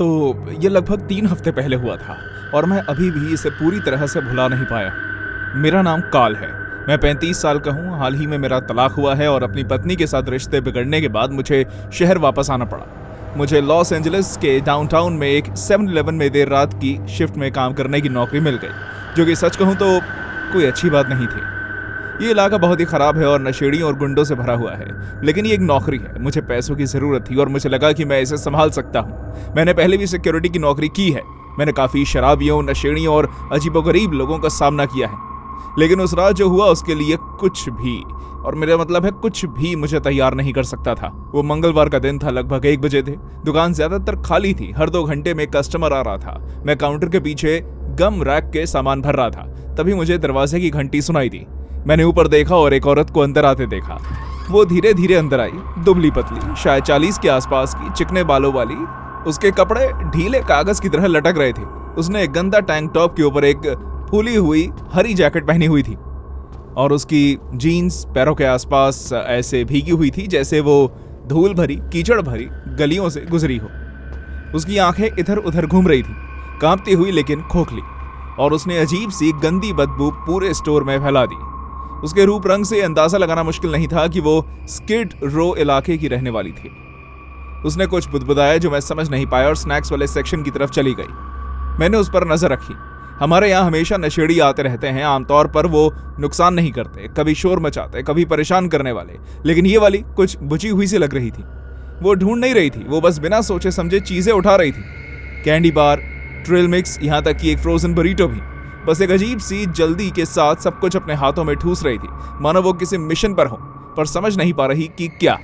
तो ये लगभग 3 हफ्ते पहले हुआ था और मैं अभी भी इसे पूरी तरह से भुला नहीं पाया। मेरा नाम काल है। मैं 35 साल का हूँ। हाल ही में मेरा तलाक हुआ है और अपनी पत्नी के साथ रिश्ते बिगड़ने के बाद मुझे शहर वापस आना पड़ा। मुझे लॉस एंजलिस के डाउनटाउन में एक 7-Eleven में देर रात की शिफ्ट में काम करने की नौकरी मिल गई, जो कि सच कहूँ तो कोई अच्छी बात नहीं थी। ये इलाका बहुत ही खराब है और नशेड़ियों और गुंडों से भरा हुआ है, लेकिन ये एक नौकरी है। मुझे पैसों की जरूरत थी और मुझे लगा कि मैं इसे संभाल सकता हूँ। मैंने पहले भी सिक्योरिटी की नौकरी की है। मैंने काफी शराबियों, नशेड़ियों और अजीबोगरीब लोगों का सामना किया है, लेकिन उस रात जो हुआ उसके लिए कुछ भी, और मेरा मतलब है कुछ भी, मुझे तैयार नहीं कर सकता था। वो मंगलवार का दिन था, लगभग 1 बजे थे। दुकान ज्यादातर खाली थी। हर 2 घंटे में कस्टमर आ रहा था। मैं काउंटर के पीछे गम रैक के सामान भर रहा था। तभी मुझे दरवाजे की घंटी सुनाई दी। मैंने ऊपर देखा और एक औरत को अंदर आते देखा। वो धीरे धीरे अंदर आई, दुबली पतली, शायद 40 के आसपास की, चिकने बालों वाली। उसके कपड़े ढीले कागज की तरह लटक रहे थे। उसने एक गंदा टैंक टॉप के ऊपर एक फूली हुई हरी जैकेट पहनी हुई थी और उसकी जीन्स पैरों के आसपास ऐसे भीगी हुई थी जैसे वो धूल भरी, कीचड़ भरी गलियों से गुजरी हो। उसकी आंखें इधर उधर घूम रही थी, कांपती हुई लेकिन खोखली, और उसने अजीब सी गंदी बदबू पूरे स्टोर में फैला दी। उसके रूप रंग से अंदाजा लगाना मुश्किल नहीं था कि वो स्किड रो इलाके की रहने वाली थी। उसने कुछ बुदबुदाया जो मैं समझ नहीं पाया और स्नैक्स वाले सेक्शन की तरफ चली गई। मैंने उस पर नजर रखी। हमारे यहाँ हमेशा नशेड़ी आते रहते हैं। आमतौर पर वो नुकसान नहीं करते, कभी शोर मचाते, कभी परेशान करने वाले, लेकिन ये वाली कुछ बुझी हुई सी लग रही थी। वो ढूंढ नहीं रही थी, वो बस बिना सोचे समझे चीजें उठा रही थी। कैंडी बार, ट्रेल मिक्स, यहाँ तक कि एक फ्रोजन बरीटो भी। बस एक अजीब सी जल्दी के साथ सब कुछ अपने हाथों में ठूस रही थी, मानो वो किसी मिशन पर हो, पर समझ नहीं पा रही कि क्या।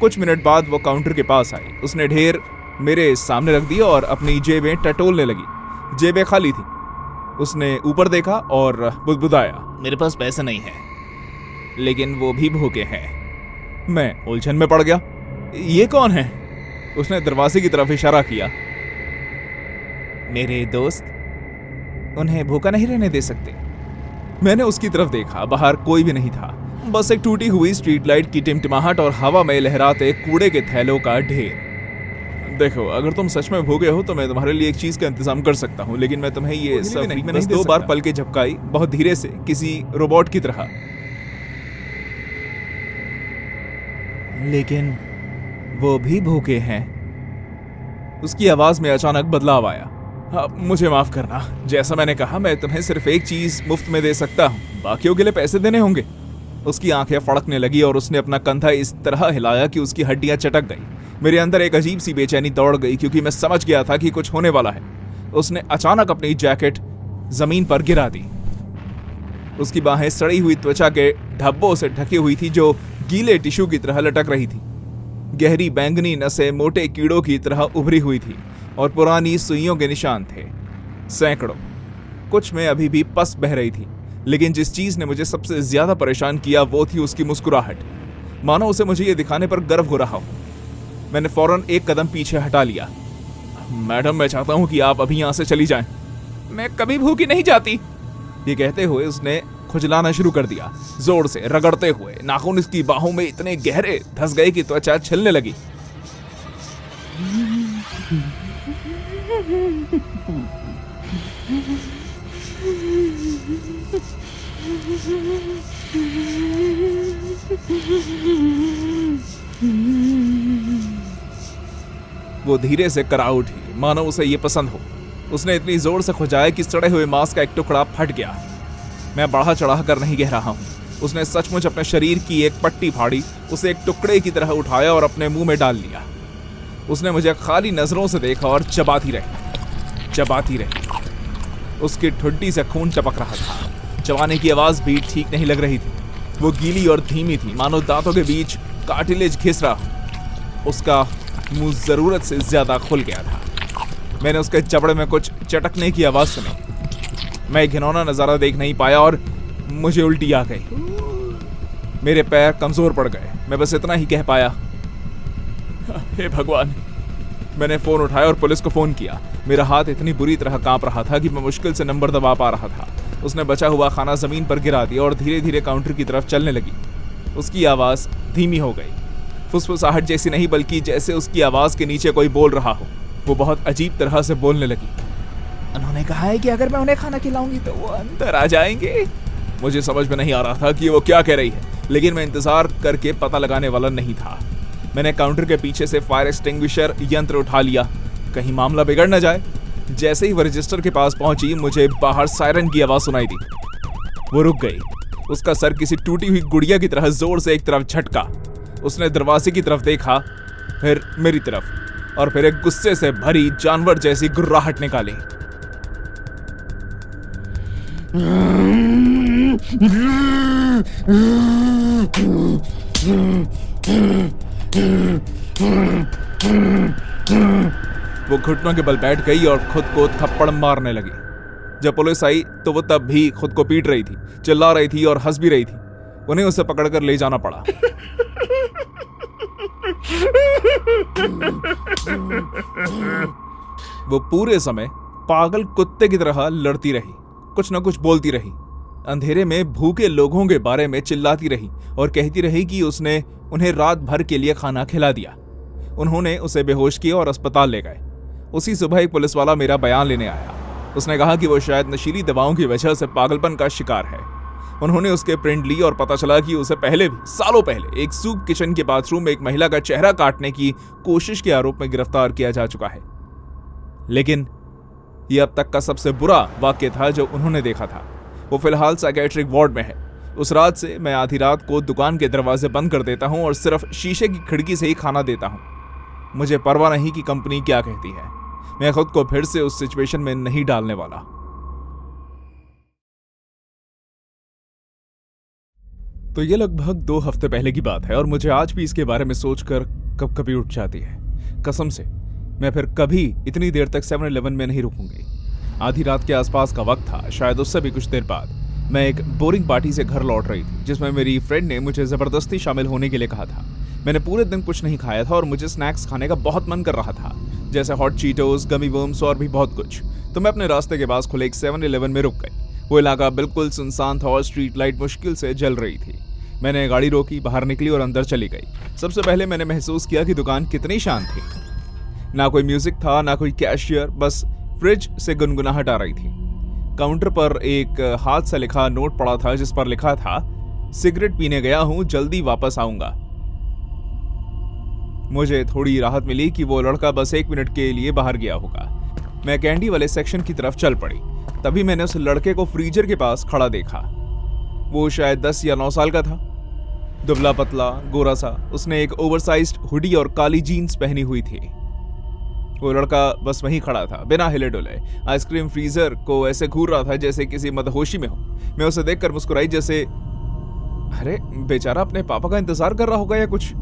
कुछ मिनट बाद वो काउंटर के पास आई। उसने ढेर मेरे सामने रख दिया और अपनी जेबें टटोलने लगी। जेबें खाली थी। उसने ऊपर देखा और बुदबुदाया, मेरे पास पैसे नहीं है, लेकिन वो भी भूखे हैं। मैं उलझन में पड़ गया। ये कौन है? उसने दरवाजे की तरफ इशारा किया। मेरे दोस्त, उन्हें भूखा नहीं रहने दे सकते। मैंने उसकी तरफ देखा। बाहर कोई भी नहीं था, बस एक टूटी हुई स्ट्रीट लाइट की टिमटिमाहट और हवा में लहराते कूड़े के थैलों का ढेर। देखो, अगर तुम सच में भूखे हो तो मैं तुम्हारे लिए एक चीज का इंतजाम कर सकता हूँ, लेकिन मैं तुम्हें ये सब नहीं, बस 2 बार पल के झपकाई, बहुत धीरे से, किसी रोबोट की तरह। लेकिन वो भी भूखे हैं। उसकी आवाज में अचानक बदलाव आया। मुझे माफ करना, जैसा मैंने कहा, मैं तुम्हें सिर्फ एक चीज मुफ्त में दे सकता हूँ, बाकियों के लिए पैसे देने होंगे। उसकी आंखें फड़कने लगी और उसने अपना कंधा इस तरह हिलाया कि उसकी हड्डियां चटक गई। मेरे अंदर एक अजीब सी बेचैनी दौड़ गई, क्योंकि मैं समझ गया था कि कुछ होने वाला है। उसने अचानक अपनी जैकेट जमीन पर गिरा दी। उसकी बाहें सड़ी हुई त्वचा के धब्बों से ढकी हुई थी जो गीले टिश्यू की तरह लटक रही थी। गहरी बैंगनी नसें मोटे कीड़ों की तरह उभरी हुई थी और पुरानी सुइयों के निशान थे, सैकड़ों। कुछ में अभी भी पस बह रही थी, लेकिन जिस चीज ने मुझे सबसे ज्यादा परेशान किया वो थी उसकी मुस्कुराहट, मानो उसे मुझे ये दिखाने पर गर्व हो रहा हो। मैंने फौरन एक कदम पीछे हटा लिया। मैडम, मैं चाहता हूं कि आप अभी यहां से चली जाएं। मैं कभी भूखी नहीं जाती। ये कहते हुए उसने खुजलाना शुरू कर दिया, जोर से रगड़ते हुए। नाखून इसकी बाहों में इतने गहरे धंस गए कि त्वचा छिलने लगी। वो धीरे से करा उठी, मानो उसे ये पसंद हो। उसने इतनी जोर से खुजाया कि सड़े हुए मांस का एक टुकड़ा फट गया। मैं बढ़ा चढ़ा कर नहीं कह रहा हूँ। उसने सचमुच अपने शरीर की एक पट्टी फाड़ी, उसे एक टुकड़े की तरह उठाया और अपने मुंह में डाल लिया। उसने मुझे खाली नजरों से देखा और चबाती रही। उसकी ठुड्डी से खून टपक रहा था। चबाने की आवाज भी ठीक नहीं लग रही थी। वो गीली और धीमी थी, मानो दांतों के बीच कार्टिलेज घिस रहा। उसका मुंह जरूरत से ज्यादा खुल गया था। मैंने उसके जबड़े में कुछ चटकने की आवाज सुनी। मैं घिनौना नजारा देख नहीं पाया और मुझे उल्टी आ गई। मेरे पैर कमजोर पड़ गए। मैं बस इतना ही कह पाया, हे भगवान। मैंने फोन उठाया और पुलिस को फोन किया। मेरा हाथ इतनी बुरी तरह कांप रहा था कि मैं मुश्किल से नंबर दबा पा रहा था। उसने बचा हुआ खाना जमीन पर गिरा दिया और धीरे धीरे काउंटर की तरफ चलने लगी। उसकी आवाज धीमी हो गई, फुसफुसाहट जैसी नहीं, बल्कि जैसे उसकी आवाज के नीचे कोई बोल रहा हो। वो बहुत अजीब तरह से बोलने लगी। उन्होंने कहा है कि अगर मैं उन्हें खाना खिलाऊंगी तो वो अंदर आ जाएंगे। मुझे समझ में नहीं आ रहा था कि वो क्या कह रही है, लेकिन मैं इंतजार करके पता लगाने वाला नहीं था। मैंने काउंटर के पीछे से फायर एक्सटिंग्विशर यंत्र उठा लिया, कहीं मामला बिगड़ न जाए। जैसे ही वो रजिस्टर के पास पहुंची, मुझे बाहर सायरन की आवाज सुनाई दी। वो रुक गई। उसका सर किसी टूटी हुई गुड़िया की तरह जोर से एक तरफ झटका। उसने दरवाजे की तरफ देखा, फिर मेरी तरफ, और फिर एक गुस्से से भरी जानवर जैसी गुर्राहट निकाली। वो घुटनों के बल बैठ गई और खुद को थप्पड़ मारने लगी। जब पुलिस आई तो वो तब भी खुद को पीट रही थी, चिल्ला रही थी और हंस भी रही थी। उन्हें उसे पकड़कर ले जाना पड़ा। वो पूरे समय पागल कुत्ते की तरह लड़ती रही, कुछ न कुछ बोलती रही, अंधेरे में भूखे लोगों के बारे में चिल्लाती रही और कहती रही कि उसने उन्हें रात भर के लिए खाना खिला दिया। उन्होंने उसे बेहोश किया और अस्पताल ले गए। उसी सुबह एक पुलिस वाला मेरा बयान लेने आया। उसने कहा कि वो शायद नशीली दवाओं की वजह से पागलपन का शिकार है। उन्होंने उसके प्रिंट ली और पता चला कि उसे पहले भी, सालों पहले, एक सूप किचन के बाथरूम में एक महिला का चेहरा काटने की कोशिश के आरोप में गिरफ्तार किया जा चुका है। लेकिन यह अब तक का सबसे बुरा वाक्य था जो उन्होंने देखा था। वो फिलहाल साइकेट्रिक वार्ड में है। उस रात से मैं आधी रात को दुकान के दरवाजे बंद कर देता हूं और सिर्फ शीशे की खिड़की से ही खाना देता हूं। मुझे परवाह नहीं कि कंपनी क्या कहती है। मैं खुद को फिर से उस सिचुएशन में नहीं डालने वाला। तो ये लगभग 2 हफ्ते पहले की बात है और मुझे आज भी इसके बारे में सोचकर कब कभी उठ जाती है। कसम से मैं फिर कभी इतनी देर तक 7-Eleven में नहीं रुकूंगी। आधी रात के आसपास का वक्त था, शायद उससे भी कुछ देर बाद। मैं एक बोरिंग पार्टी से घर लौट रही थी जिसमें मेरी फ्रेंड ने मुझे जबरदस्ती शामिल होने के लिए कहा था। मैंने पूरे दिन कुछ नहीं खाया था और मुझे स्नैक्स खाने का बहुत मन कर रहा था, जैसे हॉट चीटोस, गमी वर्म्स और भी बहुत कुछ। तो मैं अपने रास्ते के पास खुले एक 7-Eleven में रुक गई। वो इलाका बिल्कुल सुनसान था और स्ट्रीट लाइट मुश्किल से जल रही थी। मैंने गाड़ी रोकी, बाहर निकली और अंदर चली गई। सबसे पहले मैंने महसूस किया कि दुकान कितनी शांत थी। ना कोई म्यूजिक था, ना कोई कैशियर, बस फ्रिज से गुनगुनाहट आ रही थी। काउंटर पर एक हाथ से लिखा नोट पड़ा था जिस पर लिखा था, सिगरेट पीने गया हूं, जल्दी वापस आऊंगा। मुझे थोड़ी राहत मिली कि वो लड़का बस 1 मिनट के लिए बाहर गया होगा। मैं कैंडी वाले सेक्शन की तरफ चल पड़ी। तभी मैंने उस लड़के को फ्रीजर के पास खड़ा देखा। वो शायद 10 या 9 साल का था, दुबला पतला, गोरा सा। उसने एक ओवरसाइज्ड हुडी और काली जीन्स पहनी हुई थी। वो लड़का बस वहीं खड़ा था, बिना हिले डुले, आइसक्रीम फ्रीजर को ऐसे घूर रहा था जैसे किसी मदहोशी में हो। मैं उसे देखकर मुस्कुराई, जैसे अरे बेचारा अपने पापा का इंतजार कर रहा होगा या कुछ।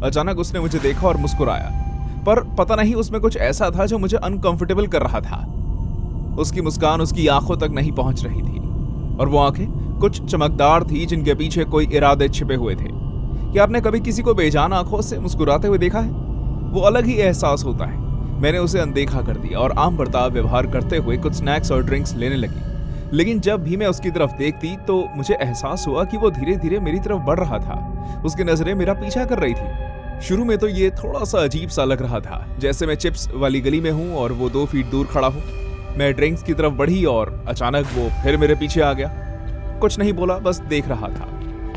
अचानक उसने मुझे देखा और मुस्कुराया, पर पता नहीं उसमें कुछ ऐसा था जो मुझे अनकंफर्टेबल कर रहा था। उसकी मुस्कान उसकी आंखों तक नहीं पहुंच रही थी और वो आंखें कुछ चमकदार थी जिनके पीछे कोई इरादे छिपे हुए थे। क्या आपने कभी किसी को बेजान आंखों से मुस्कुराते हुए देखा है? वो अलग ही एहसास होता है। मैंने उसे अनदेखा कर दिया और आम बर्ताव व्यवहार करते हुए कुछ स्नैक्स और ड्रिंक्स लेने लगी। लेकिन जब भी मैं उसकी तरफ देखती तो मुझे एहसास हुआ कि वो धीरे धीरे मेरी तरफ बढ़ रहा था। उसकी नजरें मेरा पीछा कर रही थी। शुरू में तो ये थोड़ा सा अजीब सा लग रहा था, जैसे मैं चिप्स वाली गली में हूँ और वो 2 फीट दूर खड़ा हूँ। मैं ड्रिंक्स की तरफ बढ़ी और अचानक वो फिर मेरे पीछे आ गया। कुछ नहीं बोला, बस देख रहा था।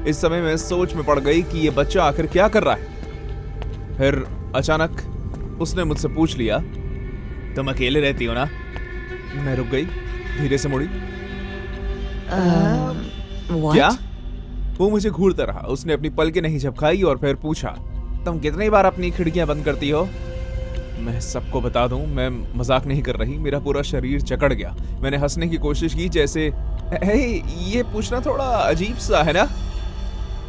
इस समय मैं सोच में पड़ गई कि ये बच्चा आखिर क्या कर रहा है। फिर अचानक उसने मुझसे पूछ लिया, तुम अकेले रहती हो ना? मैं रुक गई, धीरे से मुड़ी। क्या? वो मुझे घूरता रहा। उसने अपनी पलकें नहीं झपकाई और फिर पूछा, तुम कितनी बार अपनी खिड़कियां बंद करती हो? मैं सबको बता दूं, मैं मजाक नहीं कर रही। मेरा पूरा शरीर जकड़ गया। मैंने हंसने की कोशिश की, जैसे ये पूछना थोड़ा अजीब सा है ना?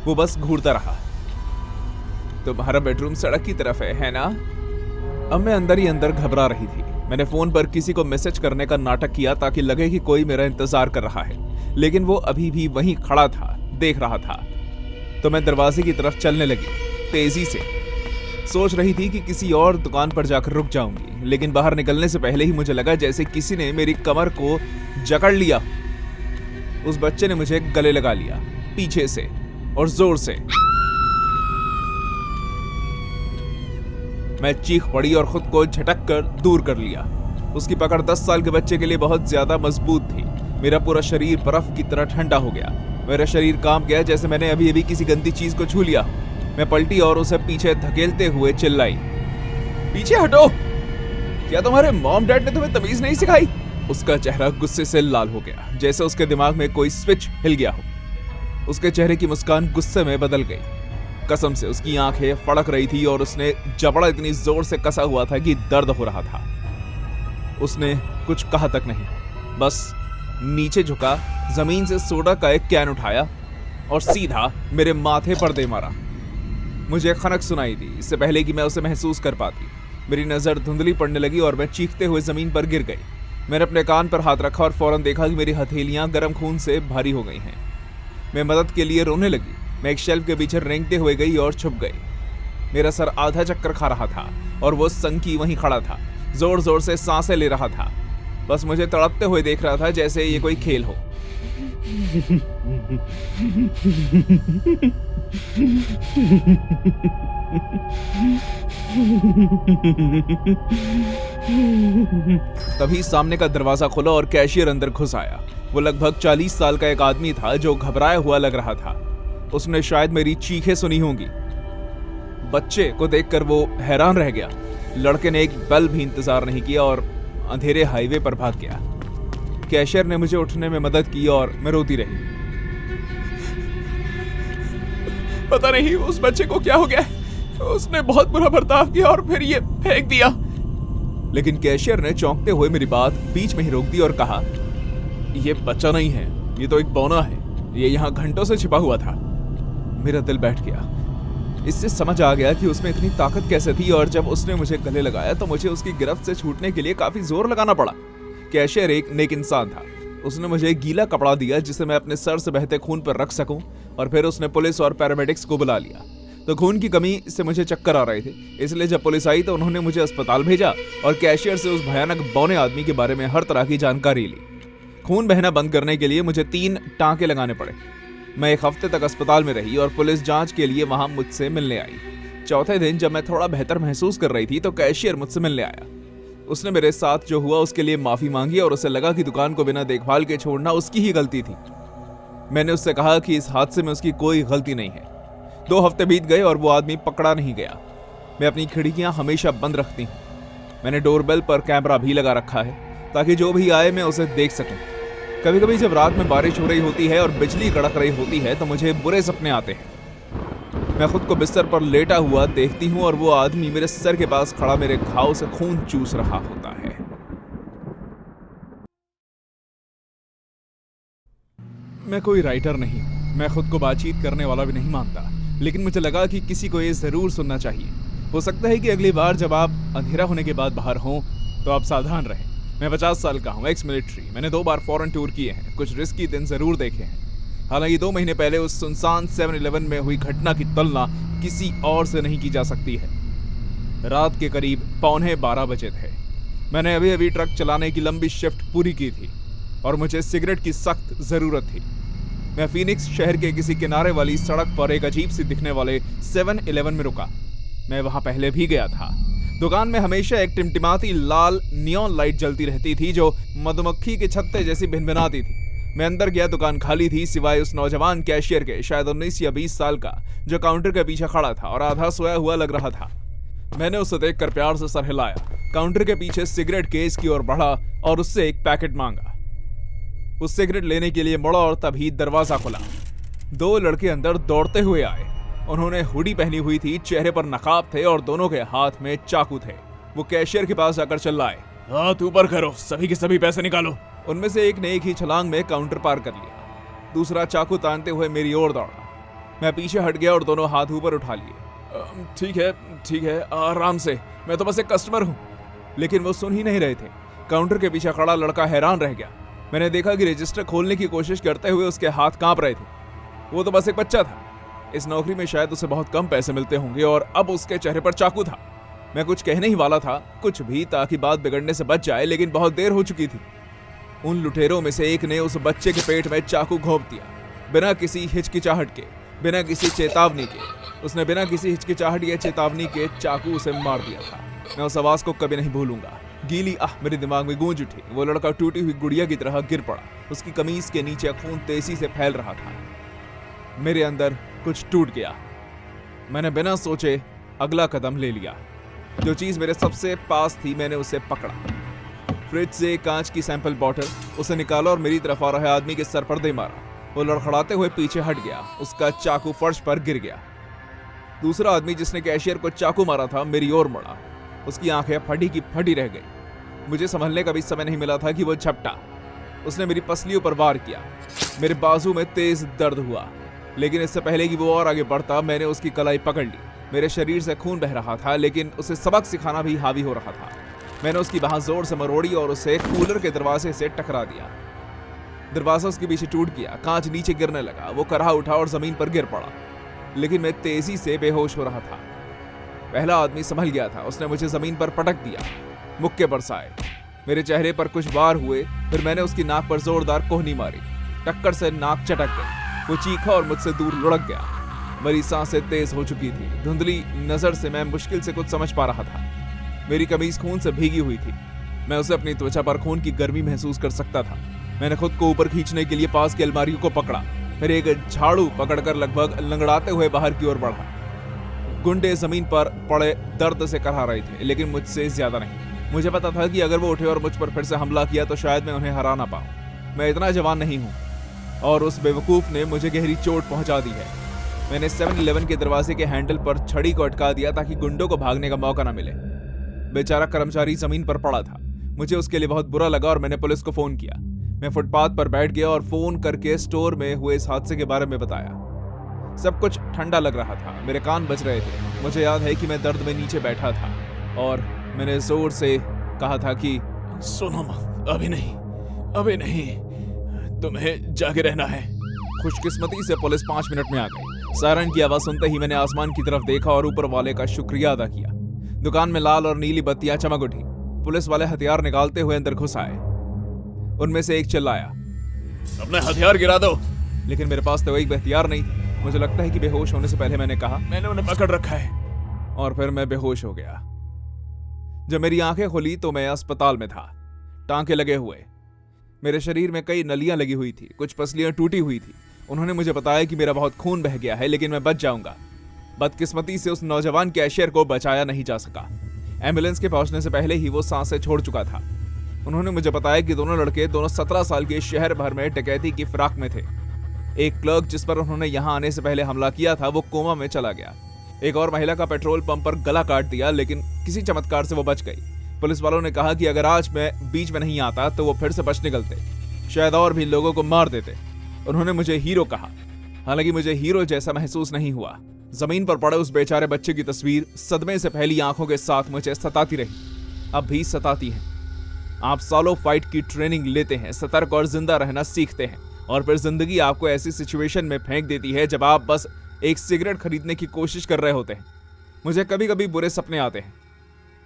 वो बस घूरता रहा। तुम्हारा बेडरूम सड़क की तरफ है ना? अब मैं अंदर ही अंदर घबरा रही थी। मैंने फोन पर किसी को मैसेज करने का नाटक किया ताकि लगे कि कोई मेरा इंतजार कर रहा है, लेकिन वो अभी भी वहीं खड़ा था, देख रहा था। तो मैं दरवाजे की तरफ चलने लगी, तेजी से। सोच रही थी कि किसी और दुकान पर जाकर रुक जाऊंगी, लेकिन बाहर निकलने से पहले ही मुझे लगा जैसे किसी ने मेरी कमर को जकड़ लिया। उस बच्चे ने मुझे गले लगा लिया, पीछे से और जोर से। मैं चीख पड़ी और खुद को झटक कर दूर कर लिया। उसकी पकड़ 10 साल के बच्चे के लिए बहुत ज्यादा मजबूत थी। मेरा पूरा शरीर बर्फ की तरह ठंडा हो गया। मेरा शरीर कांप गया जैसे मैंने अभी अभी किसी गंदी चीज को छू लिया। मैं पलटी और उसे पीछे धकेलते हुए चिल्लाई, पीछे हटो! क्या तुम्हारे मॉम डैड ने तुम्हें तमीज नहीं सिखाई? उसका चेहरा गुस्से से लाल हो गया, जैसे उसके दिमाग में कोई स्विच हिल गया हो। उसके चेहरे की मुस्कान गुस्से में बदल गई। कसम से उसकी आंखें फड़क रही थी और उसने जबड़ा इतनी जोर से कसा हुआ था कि दर्द हो रहा था। उसने कुछ कहा तक नहीं, बस नीचे झुका, जमीन से सोडा का एक कैन उठाया और सीधा मेरे माथे पर दे मारा। मुझे खनक सुनाई दी इससे पहले कि मैं उसे महसूस कर पाती। मेरी नजर धुंधली पड़ने लगी और मैं चीखते हुए जमीन पर गिर गई। मैंने अपने कान पर हाथ रखा और फौरन देखा कि मेरी हथेलियां गर्म खून से भारी हो गई हैं। मैं मदद के लिए रोने लगी। मैं एक शेल्फ के पीछे रेंगते हुए गई और छुप गई। मेरा सर आधा चक्कर खा रहा था और वो संकी वहीं खड़ा था, जोर जोर से सांसें ले रहा था। बस मुझे तड़पते हुए देख रहा था जैसे ये कोई खेल हो। तभी सामने का दरवाजा खुला और कैशियर अंदर घुस आया। वो लगभग 40 साल का एक आदमी था जो घबराया हुआ लग रहा था। उसने शायद मेरी चीखें सुनी होंगी। बच्चे को देखकर वो हैरान रह गया। लड़के ने एक पल भी इंतजार नहीं किया और अंधेरे हाईवे पर भाग गया। कैशियर ने मुझे उठने में मदद की और मैं रोती रही। पता नहीं उस बच्चे को क्या हो गया, उसने बहुत बुरा बर्ताव किया और फिर ये फेंक दिया। लेकिन कैशियर ने चौंकते हुए मेरी बात बीच में ही रोक दी और कहा, ये बच्चा नहीं है, ये तो एक बौना है। ये यहाँ घंटों से छिपा हुआ था। मेरा दिल बैठ गया। इससे समझ आ गया कि उसमें इतनी ताकत कैसे थी और जब उसने मुझे गले लगाया तो मुझे उसकी गिरफ्त से छूटने के लिए काफी जोर लगाना पड़ा। कैशियर एक नेक इंसान था। उसने मुझे गीला कपड़ा दिया जिसे मैं अपने सर से बहते खून पर रख सकूं और फिर उसने पुलिस और पैरामेडिक्स को बुला लिया। तो खून की कमी से मुझे चक्कर आ रहे थे, इसलिए जब पुलिस आई तो उन्होंने मुझे अस्पताल भेजा और कैशियर से उस भयानक बौने आदमी के बारे में हर तरह की जानकारी ली। खून बहना बंद करने के लिए मुझे 3 टांके लगाने पड़े। मैं 1 हफ्ते तक अस्पताल में रही और पुलिस जांच के लिए वहां मुझसे मिलने आई। चौथे दिन जब मैं थोड़ा बेहतर महसूस कर रही थी तो कैशियर मुझसे मिलने आया। उसने मेरे साथ जो हुआ उसके लिए माफी मांगी और उसे लगा कि दुकान को बिना देखभाल के छोड़ना उसकी ही गलती थी। मैंने उससे कहा कि इस हादसे में उसकी कोई गलती नहीं है। 2 हफ्ते बीत गए और वो आदमी पकड़ा नहीं गया। मैं अपनी खिड़कियां हमेशा बंद रखती हूँ। मैंने डोरबेल पर कैमरा भी लगा रखा है ताकि जो भी आए मैं उसे देख सकूं। कभी कभी जब रात में बारिश हो रही होती है और बिजली कड़क रही होती है तो मुझे बुरे सपने आते हैं। मैं खुद को बिस्तर पर लेटा हुआ देखती हूँ और वो आदमी मेरे सर के पास खड़ा मेरे घाव से खून चूस रहा होता है। मैं कोई राइटर नहीं हूँ, मैं खुद को बातचीत करने वाला भी नहीं मानता, लेकिन मुझे लगा कि किसी को ये जरूर सुनना चाहिए। हो सकता है कि अगली बार जब आप अंधेरा होने के बाद बाहर हों तो आप सावधान रहें। मैं 50 साल का हूँ, एक्स मिलिट्री। मैंने 2 बार फॉरेन टूर किए हैं, कुछ रिस्की दिन जरूर देखे हैं। हालांकि 2 महीने पहले उस सुनसान 7-Eleven में हुई घटना की तुलना किसी और से नहीं की जा सकती है। रात के करीब 11:15 बजे थे। मैंने अभी अभी ट्रक चलाने की लंबी शिफ्ट पूरी की थी और मुझे सिगरेट की सख्त जरूरत थी। मैं फीनिक्स शहर के किसी किनारे वाली सड़क पर एक अजीब सी दिखने वाले 7-Eleven में रुका। मैं वहां पहले भी गया था। दुकान में हमेशा एक टिमटिमाती लाल नियॉन लाइट जलती रहती थी जो मधुमक्खी के छत्ते जैसी भिनभिनाती थी। मैं अंदर गया, दुकान खाली थी सिवाय उस नौजवान कैशियर के, शायद 19 या 20 साल का, जो काउंटर के पीछे खड़ा था और आधा सोया हुआ लग रहा था। मैंने उसे देखकर प्यार से सर हिलाया, काउंटर के पीछे सिगरेट केस की ओर बढ़ा और उससे एक पैकेट मांगा। उस सिगरेट लेने के लिए मुड़ा और तभी दरवाजा खुला। 2 लड़के अंदर दौड़ते हुए आए। उन्होंने हुडी पहनी हुई थी, चेहरे पर नकाब थे और दोनों के हाथ में चाकू थे। वो कैशियर के पास जाकर चिल्लाए, हाथ ऊपर करो, सभी के सभी पैसे निकालो। उनमें से एक ने एक ही छलांग में काउंटर पार कर लिया। दूसरा चाकू तानते हुए मेरी ओर दौड़ा। मैं पीछे हट गया और दोनों हाथ ऊपर उठा लिए। ठीक है, आराम से, मैं तो बस एक कस्टमर हूँ। लेकिन वो सुन ही नहीं रहे थे। काउंटर के पीछे खड़ा लड़का हैरान रह गया। मैंने देखा कि रजिस्टर खोलने की कोशिश करते हुए उसके हाथ कांप रहे थे। वो तो बस एक बच्चा था। इस नौकरी में शायद उसे बहुत कम पैसे मिलते होंगे और अब उसके चेहरे पर चाकू था। मैं कुछ कहने ही वाला था, कुछ भी, ताकि बात बिगड़ने से बच जाए, लेकिन बहुत देर हो चुकी थी। उन लुटेरों में से एक ने उस बच्चे के पेट में चाकू घोंप दिया। बिना किसी हिचकिचाहट के, बिना किसी चेतावनी के उसने बिना किसी हिचकिचाहट या चेतावनी के चाकू उसे मार दिया था। मैं उस आवाज को कभी नहीं भूलूंगा। गीली आह मेरे दिमाग में गूंज उठी। वो लड़का टूटी हुई गुड़िया की तरह गिर पड़ा। उसकी कमीज के नीचे खून तेजी से फैल रहा था। मेरे अंदर कुछ टूट गया। मैंने बिना सोचे अगला कदम ले लिया। जो चीज मेरे सबसे पास थी मैंने उसे पकड़ा। फ्रिज से कांच की सैंपल बॉटल उसे निकाला और मेरी तरफ आ रहे आदमी के सर पर दे मारा। वो लड़खड़ाते हुए पीछे हट गया। उसका चाकू फर्श पर गिर गया। दूसरा आदमी जिसने कैशियर को चाकू मारा था मेरी ओर मुड़ा। उसकी आंखें फटी की फटी रह गई। मुझे संभलने का भी समय नहीं मिला था कि वो झपटा। उसने मेरी पसलियों पर वार किया। मेरे बाजू में तेज दर्द हुआ, लेकिन इससे पहले कि वो और आगे बढ़ता मैंने उसकी कलाई पकड़ ली। मेरे शरीर से खून बह रहा था, लेकिन उसे सबक सिखाना भी हावी हो रहा था। मैंने उसकी बांह जोर से मरोड़ी और उसे कूलर के दरवाजे से टकरा दिया। दरवाजा उसके पीछे टूट गया। कांच नीचे गिरने लगा। वो करहा उठा और जमीन पर गिर पड़ा, लेकिन मैं तेजी से बेहोश हो रहा था। पहला आदमी संभल गया था। उसने मुझे जमीन पर पटक दिया। मुक्के बरसाए। मेरे चेहरे पर कुछ वार हुए। फिर मैंने उसकी नाक पर जोरदार कोहनी मारी। टक्कर से नाक चटक गई। वो चीखा और मुझसे दूर लुढ़क गया। मेरी सांसें तेज हो चुकी थी। धुंधली नजर से मैं मुश्किल से कुछ समझ पा रहा था। मेरी कमीज खून से भीगी हुई थी। मैं उसे अपनी त्वचा पर खून की गर्मी महसूस कर सकता था। मैंने खुद को ऊपर खींचने के लिए पास की अलमारियों को पकड़ा। फिर एक झाड़ू पकड़कर लगभग लंगड़ाते हुए बाहर की ओर बढ़ा। गुंडे जमीन पर पड़े दर्द से करहा रहे थे, लेकिन मुझसे ज्यादा नहीं। मुझे पता था कि अगर वो उठे और मुझ पर फिर से हमला किया तो शायद मैं उन्हें हरा ना पाऊं। मैं इतना जवान नहीं हूं, और उस बेवकूफ ने मुझे गहरी चोट पहुंचा दी है। मैंने 7-Eleven के दरवाजे के हैंडल पर छड़ी को अटका दिया ताकि गुंडों को भागने का मौका ना मिले। बेचारा कर्मचारी जमीन पर पड़ा था। मुझे उसके लिए बहुत बुरा लगा और मैंने पुलिस को फोन किया। मैं फुटपाथ पर बैठ गया और फोन करके स्टोर में हुए इस हादसे के बारे में बताया। सब कुछ ठंडा लग रहा था। मेरे कान बज रहे थे। मुझे याद है कि मैं दर्द में नीचे बैठा था और मैंने जोर से कहा था कि सुनो मत, अभी नहीं, तुम्हें जागे रहना है। खुशकिस्मती से पुलिस 5 मिनट में आ गई। सायरन की आवाज सुनते ही मैंने आसमान की तरफ देखा और ऊपर वाले का शुक्रिया अदा किया। दुकान में लाल और नीली बत्तियां चमक उठी। पुलिस वाले हथियार निकालते हुए अंदर घुस आए। उनमें से एक चिल्लाया, अपने हथियार गिरा दो। लेकिन मेरे पास तो एक भी हथियार नहीं था। मुझे लगता है कि बेहोश होने से पहले मैंने कहा, मैंने उन्हें पकड़ रखा है। और फिर मैं बेहोश हो गया। जब मेरी आंखें खुली तो मैं अस्पताल में था, टांके लगे हुए। मेरे शरीर में कई नलियां लगी हुई थी, कुछ पसलियां टूटी हुई थी। उन्होंने मुझे बताया कि मेरा बहुत खून बह गया है, लेकिन मैं बच जाऊंगा। बदकिस्मती से उस नौजवान कैशियर को बचाया नहीं जा सका। एम्बुलेंस के पहुंचने से पहले ही वो सांसें छोड़ चुका था। उन्होंने मुझे बताया कि दोनों लड़के 17 साल के शहर भर में डकैती की फिराक में थे। एक क्लर्क जिस पर उन्होंने यहां आने से पहले हमला किया था वो कोमा में चला गया। एक और महिला का पेट्रोल पंप पर गला काट दिया, लेकिन किसी चमत्कार से वो बच गई। पुलिस वालों ने कहा कि अगर आज मैं बीच में नहीं आता तो वो फिर से बच निकलते, शायद और भी लोगों को मार देते। उन्होंने मुझे हीरो कहा, हालांकि मुझे हीरो जैसा महसूस नहीं हुआ। जमीन पर पड़े उस बेचारे बच्चे की तस्वीर सदमे से फैली आंखों के साथ मुझे सताती रही, अब भी सताती है। आप सालों फाइट की ट्रेनिंग लेते हैं, सतर्क और जिंदा रहना सीखते हैं, और फिर जिंदगी आपको ऐसी सिचुएशन में फेंक देती है जब आप बस एक सिगरेट खरीदने की कोशिश कर रहे होते हैं। मुझे कभी कभी बुरे सपने आते हैं।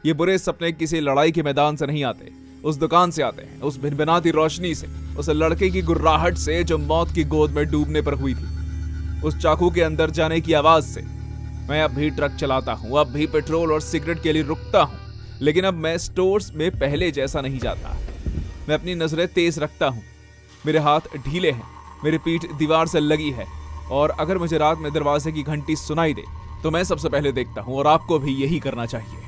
ये बुरे सपने किसी लड़ाई के मैदान से नहीं आते, उस दुकान से आते हैं, उस भिनभिनाती रोशनी से, उस लड़के की गुर्राहट से जो मौत की गोद में डूबने पर हुई थी, उस चाकू के अंदर जाने की आवाज से। मैं अब भी ट्रक चलाता हूँ, अब भी पेट्रोल और सिगरेट के लिए रुकता हूँ, लेकिन अब मैं स्टोर्स में पहले जैसा नहीं जाता। मैं अपनी नजरें तेज रखता हूँ। मेरे हाथ ढीले हैं, मेरी पीठ दीवार से लगी है, और अगर मुझे रात में दरवाजे की घंटी सुनाई दे तो मैं सबसे पहले देखता हूँ, और आपको भी यही करना चाहिए।